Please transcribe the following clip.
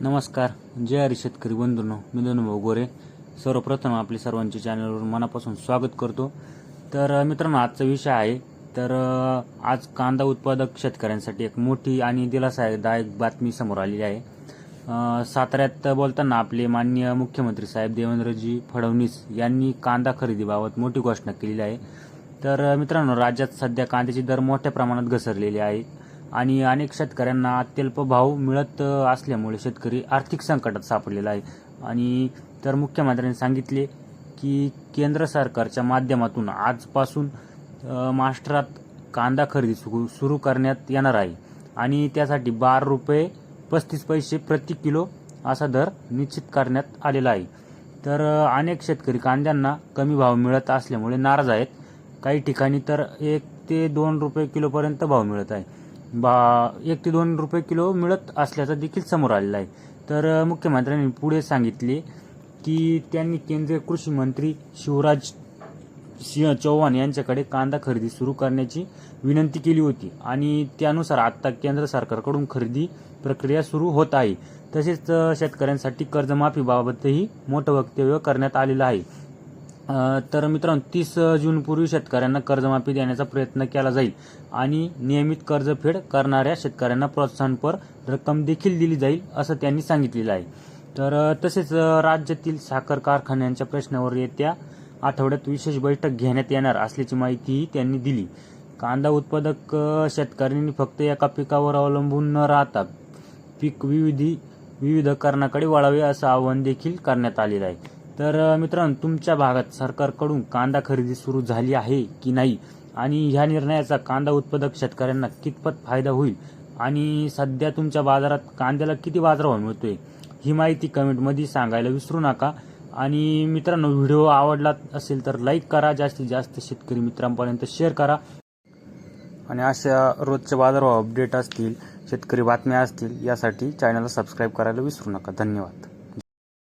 नमस्कार. जय हरी शेतकरी बंधूंनो, मी धनुभाऊ गोरे. सर्वप्रथम आपले सर्वांचे चॅनलवर मनापासून स्वागत करतो. तर मित्रांनो, आजचा विषय आहे आज कांदा उत्पादक शेतकऱ्यांसाठी एक मोठी आणि दिलासादायक बातमी समोर आलेली आहे. साताऱ्यात बोलताना आपले माननीय मुख्यमंत्री साहेब देवेंद्रजी फडणवीस यांनी कांदा खरेदीबाबत मोठी घोषणा केलेली आहे. तर मित्रांनो, राज्यात सध्या कांद्याचे दर मोठ्या प्रमाणात घसरलेले आहेत आणि अनेक शेतकऱ्यांना अत्यल्प भाव मिळत असल्यामुळे शेतकरी आर्थिक संकटात सापडलेला आहे. आणि तर मुख्यमंत्र्यांनी सांगितले की केंद्र सरकारच्या माध्यमातून आजपासून महाराष्ट्रात कांदा खरेदी सुरू करण्यात येणार आहे आणि त्यासाठी ₹12.35 प्रति किलो असा दर निश्चित करण्यात आलेला आहे. तर अनेक शेतकरी कांद्यांना कमी भाव मिळत असल्यामुळे नाराज आहेत. काही ठिकाणी तर 1 ते 2 रुपये किलोपर्यंत भाव मिळत आहे. 1 ते 2 रुपये किलो मिळत असल्याचं देखील समोर आलेलं आहे. तर मुख्यमंत्र्यांनी पुढे सांगितले की त्यांनी केंद्रीय कृषी मंत्री शिवराज सिंह चौहान यांच्याकडे कांदा खरेदी सुरू करण्याची विनंती केली होती आणि त्यानुसार आता केंद्र सरकारकडून खरेदी प्रक्रिया सुरू होत आहे. तसेच शेतकऱ्यांसाठी कर्जमाफीबाबतही मोठं वक्तव्य करण्यात आलेलं आहे. तर मित्रांनो, 30 जूनपूर्वी शेतकऱ्यांना कर्जमाफी देण्याचा प्रयत्न केला जाईल आणि नियमित कर्जफेड करणाऱ्या शेतकऱ्यांना प्रोत्साहनपर रक्कम देखील दिली जाईल असं त्यांनी सांगितलेलं आहे. तर तसेच राज्यातील साखर कारखान्यांच्या प्रश्नावर येत्या आठवड्यात विशेष बैठक घेण्यात येणार असल्याची माहितीही त्यांनी दिली. कांदा उत्पादक शेतकऱ्यांनी फक्त एका पिकावर अवलंबून न राहता पीक विविधीकरणाकडे वळावे असं आवाहन देखील करण्यात आलेलं आहे. तर मित्रांनो, तुमच्या भागात सरकारकडून कांदा खरेदी सुरू झाली आहे की नाही आणि ह्या निर्णयाचा कांदा उत्पादक शेतकऱ्यांना कितपत फायदा होईल आणि सध्या तुमच्या बाजारात कांद्याला किती बाजारभाव मिळतोय ही माहिती कमेंटमध्ये सांगायला विसरू नका. आणि मित्रांनो, व्हिडिओ आवडला असेल तर लाईक करा, जास्तीत जास्त शेतकरी मित्रांपर्यंत शेअर करा आणि अशा रोजच्या बाजारभाव अपडेट असतील, शेतकरी बातम्या असतील यासाठी चॅनलला सबस्क्राईब करायला विसरू नका. धन्यवाद.